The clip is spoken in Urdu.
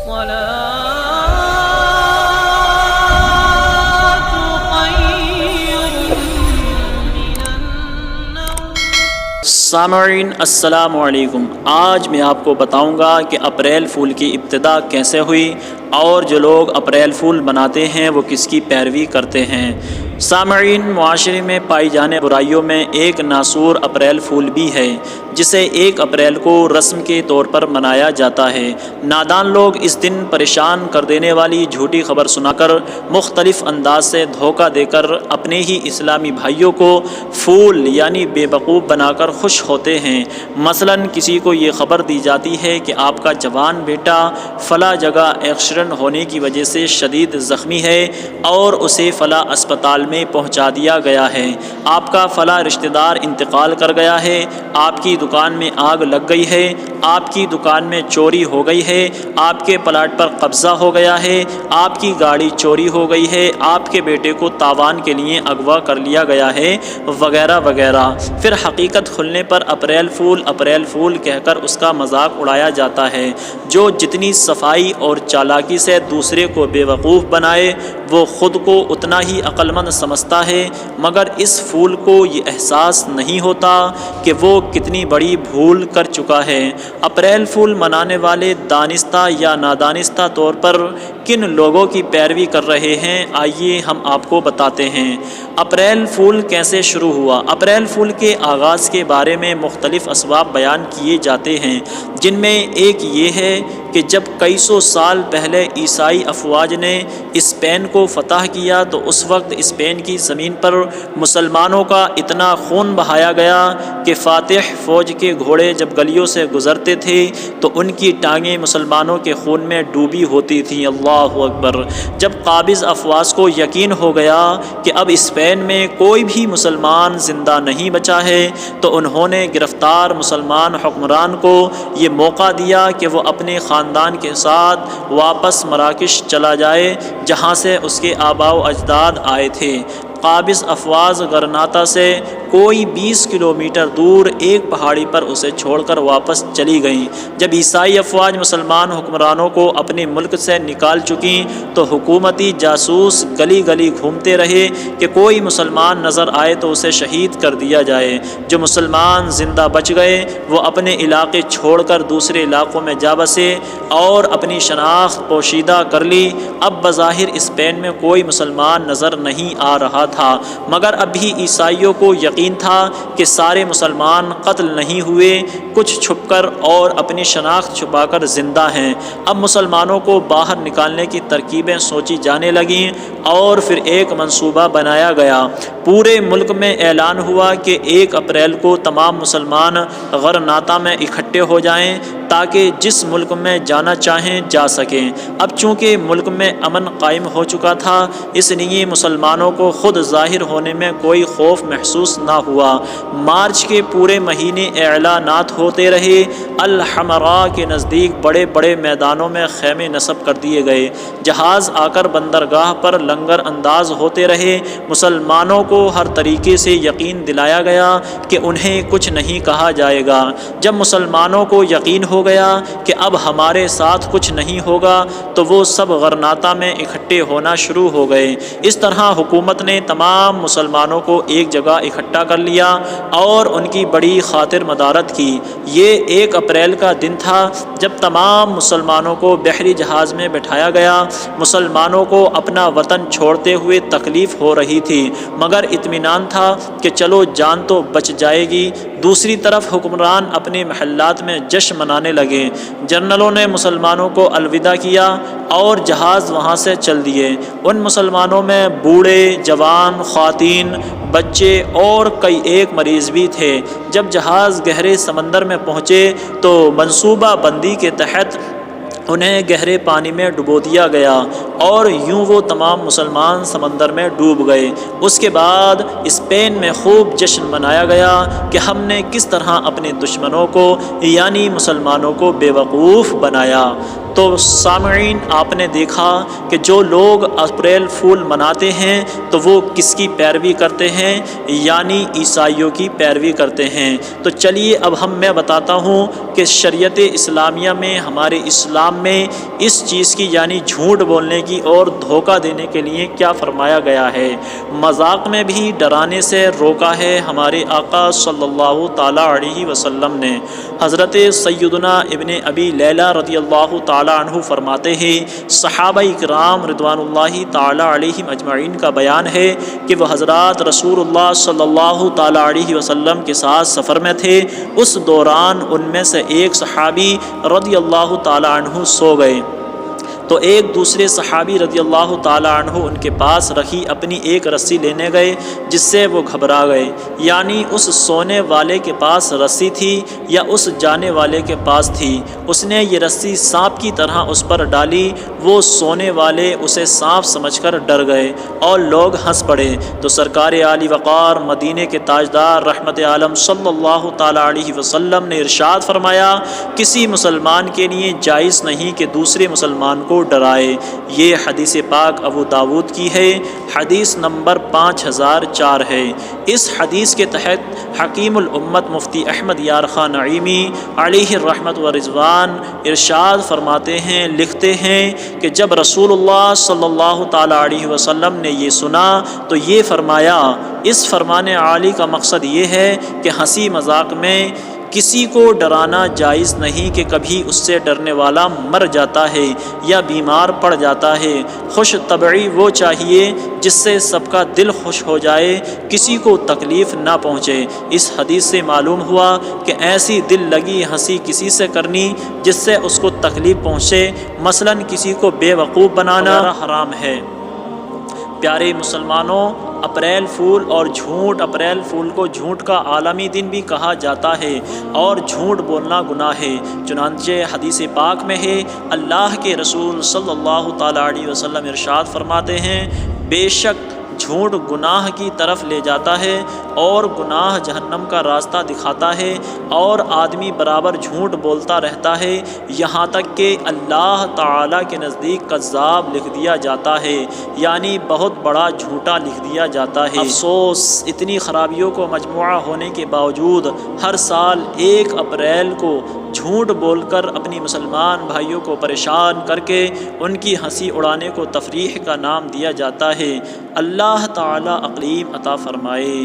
سامعین السلام علیکم۔ آج میں آپ کو بتاؤں گا کہ اپریل فول کی ابتدا کیسے ہوئی اور جو لوگ اپریل فول بناتے ہیں وہ کس کی پیروی کرتے ہیں۔ سامعین، معاشرے میں پائی جانے برائیوں میں ایک ناسور اپریل فول بھی ہے جسے 1 اپریل کو رسم کے طور پر منایا جاتا ہے۔ نادان لوگ اس دن پریشان کر دینے والی جھوٹی خبر سنا کر مختلف انداز سے دھوکہ دے کر اپنے ہی اسلامی بھائیوں کو فول یعنی بے وقوف بنا کر خوش ہوتے ہیں۔ مثلاً کسی کو یہ خبر دی جاتی ہے کہ آپ کا جوان بیٹا فلاں جگہ ایکسیڈنٹ ہونے کی وجہ سے شدید زخمی ہے اور اسے فلاں اسپتال میں پہنچا دیا گیا ہے، آپ کا فلاں رشتہ دار انتقال کر گیا ہے، آپ کی دکان میں آگ لگ گئی ہے، آپ کی دکان میں چوری ہو گئی ہے، آپ کے پلاٹ پر قبضہ ہو گیا ہے، آپ کی گاڑی چوری ہو گئی ہے، آپ کے بیٹے کو تاوان کے لیے اغوا کر لیا گیا ہے، وغیرہ وغیرہ۔ پھر حقیقت کھلنے پر اپریل فول کہہ کر اس کا مذاق اڑایا جاتا ہے۔ جو جتنی صفائی اور چالاکی سے دوسرے کو بے وقوف بنائے وہ خود کو اتنا ہی عقل مند سمجھتا ہے، مگر اس فول کو یہ احساس نہیں ہوتا کہ وہ کتنی بڑی بھول کر چکا ہے۔ اپریل فول منانے والے دانستہ یا نادانستہ طور پر کن لوگوں کی پیروی کر رہے ہیں، آئیے ہم آپ کو بتاتے ہیں۔ اپریل فول کیسے شروع ہوا؟ اپریل فول کے آغاز کے بارے میں مختلف اسباب بیان کیے جاتے ہیں، جن میں ایک یہ ہے کہ جب کئی سو سال پہلے عیسائی افواج نے اسپین کو فتح کیا تو اس وقت اسپین کی زمین پر مسلمانوں کا اتنا خون بہایا گیا کہ فاتح فوج کے گھوڑے جب گلیوں سے گزرتے تھے تو ان کی ٹانگیں مسلمانوں کے خون میں ڈوبی ہوتی تھیں۔ اللہ اکبر۔ جب قابض افواج کو یقین ہو گیا کہ اب اسپین میں کوئی بھی مسلمان زندہ نہیں بچا ہے تو انہوں نے گرفتار مسلمان حکمران کو یہ موقع دیا کہ وہ اپنے خاندان کے ساتھ واپس مراکش چلا جائے جہاں سے اس کے آباء و اجداد آئے تھے۔ قابض افواج غرناطہ سے کوئی 20 کلومیٹر دور ایک پہاڑی پر اسے چھوڑ کر واپس چلی گئیں۔ جب عیسائی افواج مسلمان حکمرانوں کو اپنے ملک سے نکال چکیں تو حکومتی جاسوس گلی گلی گھومتے رہے کہ کوئی مسلمان نظر آئے تو اسے شہید کر دیا جائے۔ جو مسلمان زندہ بچ گئے وہ اپنے علاقے چھوڑ کر دوسرے علاقوں میں جا بسے اور اپنی شناخت پوشیدہ کر لی۔ اب بظاہر اسپین میں کوئی مسلمان نظر نہیں آ رہا تھا، مگر اب بھی عیسائیوں کو یقین تھا کہ سارے مسلمان قتل نہیں ہوئے، کچھ چھپ کر اور اپنی شناخت چھپا کر زندہ ہیں۔ اب مسلمانوں کو باہر نکالنے کی ترکیبیں سوچی جانے لگیں اور پھر ایک منصوبہ بنایا گیا۔ پورے ملک میں اعلان ہوا کہ 1 اپریل کو تمام مسلمان غرناطہ میں اکٹھے ہو جائیں تاکہ جس ملک میں جانا چاہیں جا سکیں۔ اب چونکہ ملک میں امن قائم ہو چکا تھا اس لیے مسلمانوں کو خود ظاہر ہونے میں کوئی خوف محسوس نہ ہوا۔ مارچ کے پورے مہینے اعلانات ہوتے رہے۔ الحمراء کے نزدیک بڑے بڑے میدانوں میں خیمے نصب کر دیے گئے، جہاز آ کر بندرگاہ پر لنگر انداز ہوتے رہے۔ مسلمانوں کو ہر طریقے سے یقین دلایا گیا کہ انہیں کچھ نہیں کہا جائے گا۔ جب مسلمانوں کو یقین ہو گیا کہ اب ہمارے ساتھ کچھ نہیں ہوگا تو وہ سب غرناطہ میں اکٹھے ہونا شروع ہو گئے۔ اس طرح حکومت نے تمام مسلمانوں کو ایک جگہ اکٹھا کر لیا اور ان کی بڑی خاطر مدارت کی۔ یہ 1 اپریل کا دن تھا جب تمام مسلمانوں کو بحری جہاز میں بٹھایا گیا۔ مسلمانوں کو اپنا وطن چھوڑتے ہوئے تکلیف ہو رہی تھی مگر اطمینان تھا کہ چلو جان تو بچ جائے گی۔ دوسری طرف حکمران اپنے محلات میں جشن منانے لگے۔ جنرلوں نے مسلمانوں کو الوداع کیا اور جہاز وہاں سے چل دیے۔ ان مسلمانوں میں بوڑھے، جوان، خواتین، بچے اور کئی ایک مریض بھی تھے۔ جب جہاز گہرے سمندر میں پہنچے تو منصوبہ بندی کے تحت انہیں گہرے پانی میں ڈبو دیا گیا۔ اور یوں وہ تمام مسلمان سمندر میں ڈوب گئے۔ اس کے بعد اسپین میں خوب جشن منایا گیا کہ ہم نے کس طرح اپنے دشمنوں کو یعنی مسلمانوں کو بے وقوف بنایا۔ تو سامعین، آپ نے دیکھا کہ جو لوگ اپریل فول مناتے ہیں تو وہ کس کی پیروی کرتے ہیں؟ یعنی عیسائیوں کی پیروی کرتے ہیں۔ تو چلیے اب میں بتاتا ہوں کہ شریعت اسلامیہ میں، ہمارے اسلام میں اس چیز کی یعنی جھوٹ بولنے کی اور دھوکہ دینے کے لیے کیا فرمایا گیا ہے۔ مذاق میں بھی ڈرانے سے روکا ہے ہمارے آقا صلی اللہ تعالیٰ علیہ وسلم نے۔ حضرت سیدنا ابن ابی لیلہ رضی اللہ تعالیٰ عنہ فرماتے ہیں، صحابہ کرام رضوان اللہ تعالیٰ علیہم اجمعین کا بیان ہے کہ وہ حضرات رسول اللہ صلی اللہ تعالیٰ علیہ وسلم کے ساتھ سفر میں تھے۔ اس دوران ان میں سے ایک صحابی رضی اللہ تعالیٰ عنہ سو گئے تو ایک دوسرے صحابی رضی اللہ تعالیٰ عنہ ان کے پاس رکھی اپنی ایک رسی لینے گئے، جس سے وہ گھبرا گئے۔ یعنی اس سونے والے کے پاس رسی تھی یا اس جانے والے کے پاس تھی۔ اس نے یہ رسی سانپ کی طرح اس پر ڈالی۔ وہ سونے والے اسے سانپ سمجھ کر ڈر گئے اور لوگ ہنس پڑے۔ تو سرکار عالی وقار مدینے کے تاجدار رحمت عالم صلی اللہ تعالیٰ علیہ وسلم نے ارشاد فرمایا، کسی مسلمان کے لیے جائز نہیں کہ دوسرے مسلمان کو ڈرائے۔ یہ حدیث پاک ابو داود کی ہے، حدیث نمبر 5004 ہے۔ اس حدیث کے تحت حکیم الامت مفتی احمد یار خان نعیمی علیہ الرحمت و رضوان ارشاد فرماتے ہیں، لکھتے ہیں کہ جب رسول اللہ صلی اللہ تعالیٰ علیہ وسلم نے یہ سنا تو یہ فرمایا، اس فرمان عالی کا مقصد یہ ہے کہ ہنسی مذاق میں کسی کو ڈرانا جائز نہیں کہ کبھی اس سے ڈرنے والا مر جاتا ہے یا بیمار پڑ جاتا ہے۔ خوش طبعی وہ چاہیے جس سے سب کا دل خوش ہو جائے، کسی کو تکلیف نہ پہنچے۔ اس حدیث سے معلوم ہوا کہ ایسی دل لگی ہنسی کسی سے کرنی جس سے اس کو تکلیف پہنچے، مثلاً کسی کو بے وقوف بنانا حرام ہے۔ پیارے مسلمانوں، اپریل فول اور جھوٹ، اپریل فول کو جھوٹ کا عالمی دن بھی کہا جاتا ہے اور جھوٹ بولنا گناہ ہے۔ چنانچہ حدیث پاک میں ہے، اللہ کے رسول صلی اللہ تعالیٰ علیہ وسلم ارشاد فرماتے ہیں، بے شک جھوٹ گناہ کی طرف لے جاتا ہے اور گناہ جہنم کا راستہ دکھاتا ہے، اور آدمی برابر جھوٹ بولتا رہتا ہے یہاں تک کہ اللہ تعالیٰ کے نزدیک کذاب لکھ دیا جاتا ہے، یعنی بہت بڑا جھوٹا لکھ دیا جاتا ہے۔ افسوس، اتنی خرابیوں کو مجموعہ ہونے کے باوجود ہر سال 1 اپریل کو جھوٹ بول کر اپنی مسلمان بھائیوں کو پریشان کر کے ان کی ہنسی اڑانے کو تفریح کا نام دیا جاتا ہے۔ اللہ تعالیٰ عقل عطا فرمائے۔